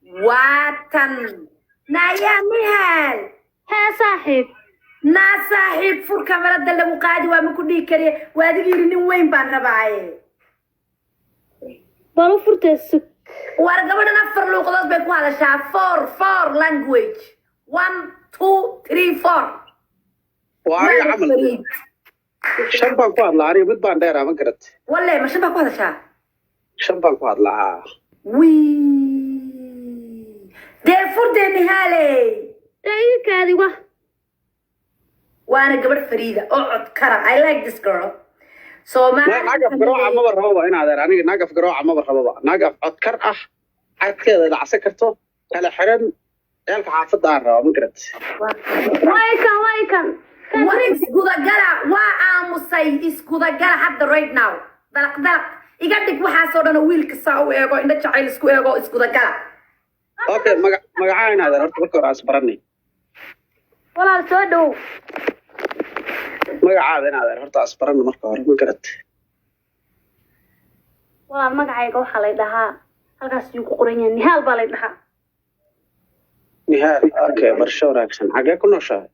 واتن نايا نهال ها صاحب نا صاحب فور كاميرا دل وقادي وما كدي كري وادي يرين وين بان رباي بارو فرتسك wargabadhan afar luuqadood bay ku hadashaa four language 1 2 3 4 وأنا عمل شنبان قاد لعري مد بان دايرة ما قرت والله ما شبه ku hadashaa شنبان قاد لها وي dee furdeeni haaley رايكادي واه waana gabadh fariida oo cod kara I like this girl so ma لا ناقف قروعة ما برهوا هنا هذا أنا ناقف قروعة ما برهوا ناقف أذكر عاد كذا إذا عسكرته على حرم يالك حافظ دارها ما قرت وايكن war iskudagala waa aamusay iskudagala hadda right now dalaq iga dhig waxaasoo dhan oo wiilka saa u eego indha jacayl isku eego iskudagala أوكي مقعين هذا رحت بكرة أسبرني ولا soo dhow مقعين هذا رحت أسبرني مركب ما قرت walaal magacayga waxa la dhahaa halkaas uu ku qoran yahay nihaal baa la dhahaa نهار أوكي برشو راكسن حاجة كنا شاهد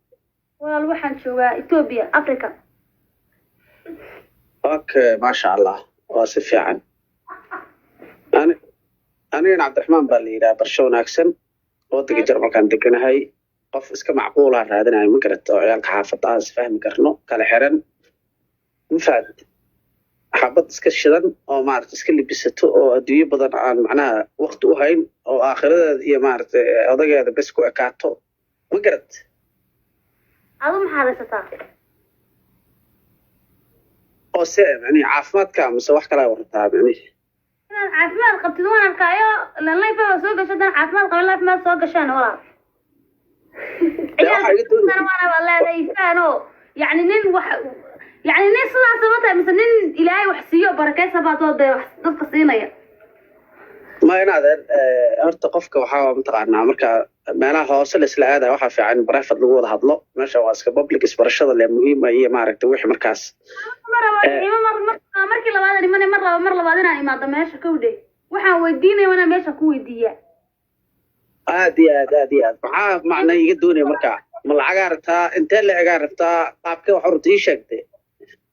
walaal waxaan joogaa Ethiopia Africa أوكي ما شاء الله واصف يعني أنا عبد الرحمن بالي برشو راكسن ودك جرب كان دكنا هاي قف اسك معقولة هذا أنا ما قرت عيالك حافظ فهم كرنو كلا حرن مفاد حبط اسك الشدن أو ما عرفت اسك اللي بيستو أو أدوية بدن عن معناها وقت وهين أو آخر يا ما عرفت أضيق هذا بس كو أكاتو ما قرت adu maxaa haysataa أو سام يعني عافمات كام مسوح كلا ورتها يعني inaad caafimaad qabtid waan arkaayo life baa soo gashay dan caafimaad qabin life ma soo gashaan walaal waxay iga doonaysaa. أنا وأنا والله فانو يعني نين يعني نين صنع سبتها مثلا نين إلهي وحسيه بركة سبات وده ضد قصينة ما ينادر horta qofka waxa mataqaanaa marka meelaha hoose la isla aadayo waxa fiican barafad lagu wada hadlo meesha waa iska public isbarashada le muhiim ah iyo maaragtay wixii markaas markii labaad mar labaad inaan imaado meesha ka wade waxaan weydiinaya wana meesha ku weydiiya aad maxaa macna iga doonay marka ma lacag aragtaa intee la egaa rabtaa qaabkee wax urta ii sheegtay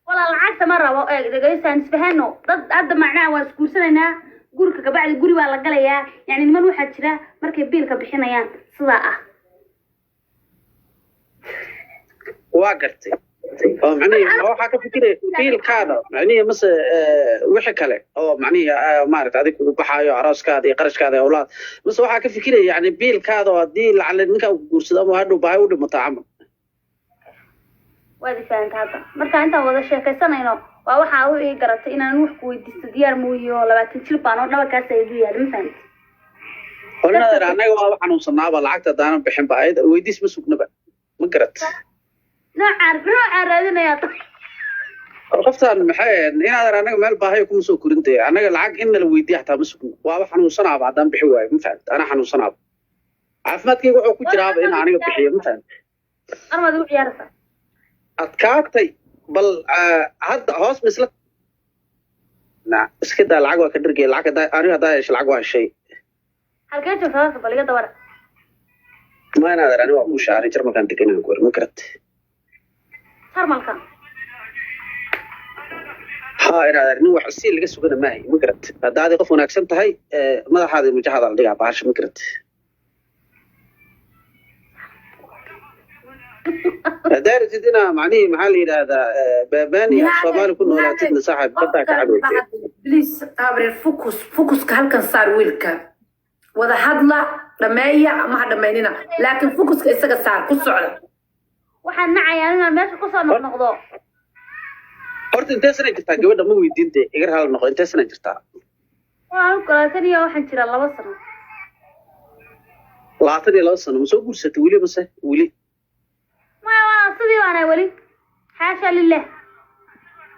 wala lacagta ma rabo dhageysan isfahano dad hadda macnaa waa iskuursanaynaa guriga kabacdi guri baa la galayaa yani niman waxaa jira markay biilka bixinayaan sidaa ah waa gartay oo macnaheedu waxa ka fikiray biilkaada macnaheedu mas wixii kale oo macnaheedu maaragtay adiga ugu baxaayo arooskaada iyo qarashkaada awlaad mas waxa ka fikiray yani biilkaada oo hadii lacag ninka uu guursado ama hadhow baahay u dhimato camal waad fahantaa hadda marka intaan wada sheekaysanayno waa waxa uu ii garatay inaan wax ku weydiisto diyaar mooyo 20 jir baan oo dhabarkaas ay igu yaal ma fahanti qolnaad anaga waa waxaan u sanaaba lacagta daanan bixin baa ayda weydiis ma sugnaba ma garat nooca raadinaya qoftaan maxay inaad anaga meel baahay kuma soo korintay anaga lacag in la weydiiyo xataa ma sugno waa wax xanuunsanaaba hadaan bixi waayo ma fahanti ana xanuunsanaaba caafimaadkayga wuxuu ku jiraaba in aniga bixiyo ma fahanti armad u ciyaarta adkaatay bal hadda hoos misla iska daa lacag waa ka dhargay lacag aniga hadaa yeesho lacag waa shay halkee joogtaa bal iga dawara ma inaad aniga waa ku shaaray jarmalkan deganaan ku ma garat jarmalka ha inaad nin wax si laga sugana maahay ma garat hadaad qof wanaagsan tahay madaxaada mujahada la dhigaa baasha ma garat دارتنا معني محل هذا باباني الصومالي كنا ولاتنا صاحب بدك عبد بليز أبرر فوكس كهلكن صار ويلك وذا هذلا رماية ما حدا مايننا لكن فوكس كيسا صار كل سعر waxaan nacayaa inaan meesha ku soo noqdo horta intee sana jirtaa gabadha ma weydiintay igar hal noqo intee sana jirtaa waan kalaataniya waxaan jiraa 2 sano 22 sano ma soo guursatay wili mase wili ما صدي وأنا ولي حاشا لله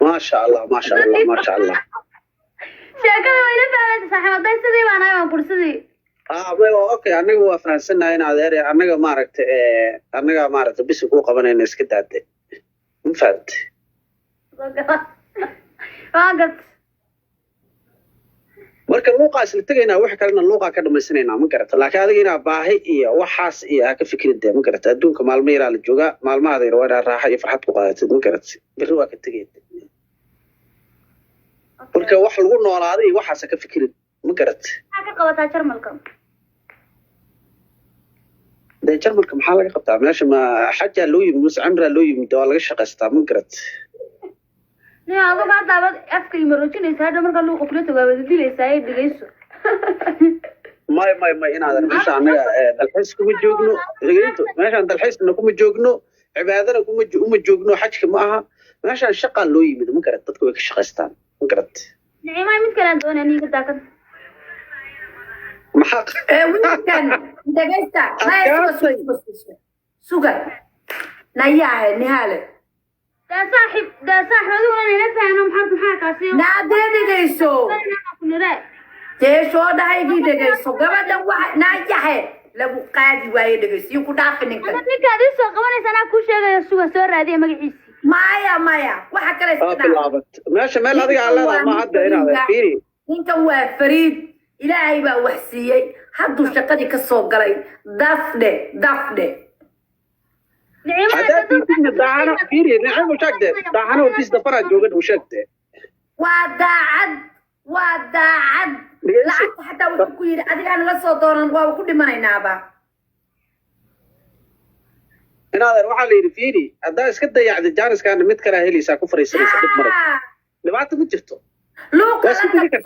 ما شاء الله ما شاء الله ما شاء الله شكرا ويلي فعلا صاحب الله صدي وأنا ما بقول صدي اوكي anaga waa fahansanahay in adeer anaga maaragtay bis ku qabanayna iska daade ma fahanti واقف marka marka luuqa isla tagaynaa wax kalena luuqa ka dhamaysanayna ma garata laakiin adiga inaa baahi iyo waxaas iyo ka fikirida ma garata adduunka maalmo yaraa la joogaa maalmahaada yar waa inaa raaxa iyo farxad ku qaadatid ma garata berri waa ka tegayda marka wax lagu noolaaday iyo waxaas ka fikirid ma garata maxaa ka qabataa jarmalka dee jarmalka maxaa laga qabtaa meesha ma xajaa loo yimid mise camraa loo yimid waa laga shaqaystaa ma garata nin adugu haddaaba afka imarojinaysa hadha markaa luuqa kula tawaabada dilaysaa ee dhegayso may inaadan meesha annaga dalxiis kuma joogno dhegeyto meeshaan dalxiisna kuma joogno cibaadana uma joogno xajka ma aha meeshaan shaqaa loo yimid ma garat dadku way ka shaqaystaan ma garat nicimay mid kale aan doonaya ninka daakad maxaa wiilkan dhegaysta suga nayaahe nihaale ده صاحب أدونا نفهم محا كاسيو naadee dhegayso dee soo dhahaygi dhegayso gabadhan waxa naayahe lagu qaadi waaye dhegayso iyo ku dhaafi ninkan ninka adii soo qabanaysa anaa kuu sheegaya suga soo raadiya magaciisi maya waxa kale bilaabat meesha meel adiga aan leedahay ma hadda inaad fiiri ninkan waa fariid ilaahay baa wax siiyey hadduu shaqadii ka soo galay dafdhe haddaad diidna daacana fiiri nicmo sheegtee daacana hortiis dafaraa joogan uu sheegtee waa daacad lacagta xataa wuxuu ku yidhi adigaan la soo doonan waaba ku dhimanaynaaba inaadan waxaa la yidhi fiiri haddaa iska dayacda jaaniskaana mid kalaa helaysaa ku fariisanaysa dib mara dhibaato ma jirto luuqa la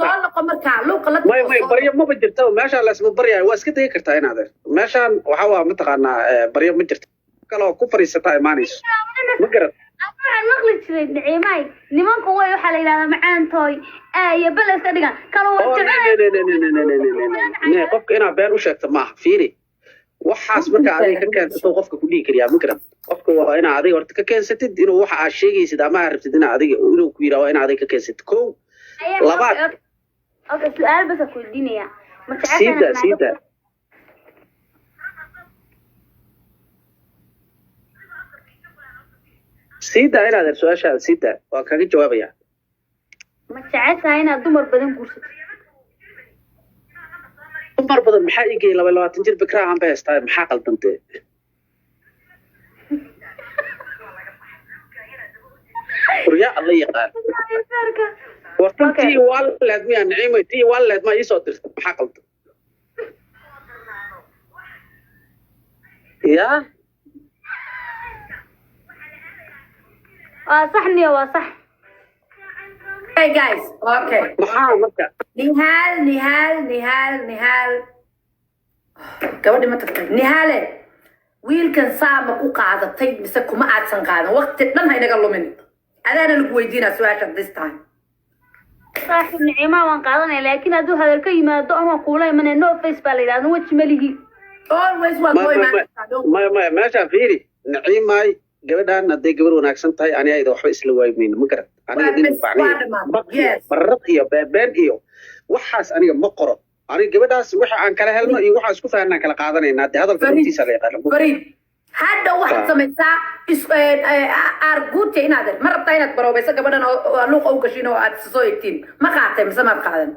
soo noqo markaa luuqa la may baryo maba jirto meeshaan laysma baryayo waa iska degi kartaa inaadan meeshaan waxaa waa mataqaanaa baryo ma jirto kaloo ku fariisataa imaanayso ma garan waxaan maqli jiray nicimay nimanku way waxaa la yidhahdaa macaantooy iyo beleska dhigan qofka inaad been u sheegto maaha fiiri waxaas marka adiga ka keensato qofka ku dhihi kariyaa ma garan qofka waa inaa adiga horta ka keensatid inuu waxa aad sheegaysid ama aad rabtid inaa adiga inuu ku yidhaa waa inaa adiga ka keensatid kow labaad okay su-aal basa ku weydiinaya siida سيدا إلى هذا السؤال شاذ سيدا وكان جوابي يعني. ما تعرفها هنا دمر بدن كورس. دمر بدن محاجي لو تنجر بكرة عم بس طيب محاقل تنتي. وريا الله يقال. وتنتي والد ميا نعيمة تي والد ما يصدر محاقل. يا صحني وصح. Hey guys, okay. نهال. gabadhi ma tagtay nihaale wiilkan saama ku qaadatay mise kuma aadsan qaadan waqti dhan ha inaga lumin adaana lagu weydiinaa su-aasha this time صاحب نعيمة وان قادنا لكن هذا هذا الكلمة دعوة قولي من no face بالله وجه مليه. always one boy ما شافيري نعيمة gabadhan hadday gabar wanaagsan tahay ani ayda waxba isla waaymayno ma garan aniga nin bacniyo barrad iyo beebeen iyo waxaas aniga ma qoro aniga gabadhaas waxa aan kala helno iyo waxa isku fahanaan kala qaadanaynaa hadda hadalka runtiisa la yaqaano fariid hadda waxaad samaysaa arguute inaad ma rabtaa inaad baroobayso gabadhan oo luuqa u gashin oo aad soo egtiin ma qaatay mise maad qaadan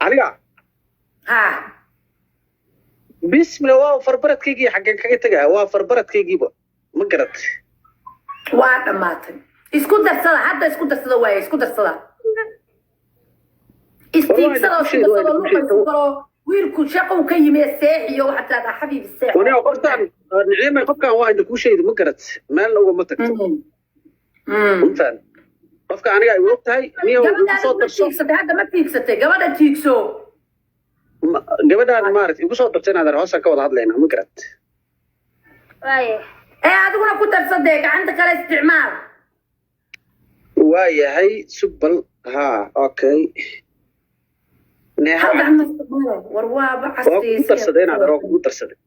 aniga ha بسم الله واو فربرت كيجي حقن كاجي تجا واو فربرت كيجيبه ما قرت واحد ماتن اسكو درسلا حتى اسكو درسلا واي اسكو درسلا استيكسلا ويلكو شقو كيمي الساحي وحتى هذا حبيب الساحي وانا قرطان نعيمه قفكان واحد كو شيء ما قرت مال لو ما تكتب فهمت قفكا aniga ay wogtahay niyo soo darso hadda ma tiigsatay gabadha tiigso gabadhaan maaragtay igu soo dartay inaad hoosa ka wada hadlaynaa ma garat waaye adiguna ku darsadee gacanta kale isticmaal waayahay subbal ha okay war waaba ku darsadee inaad ku darsadee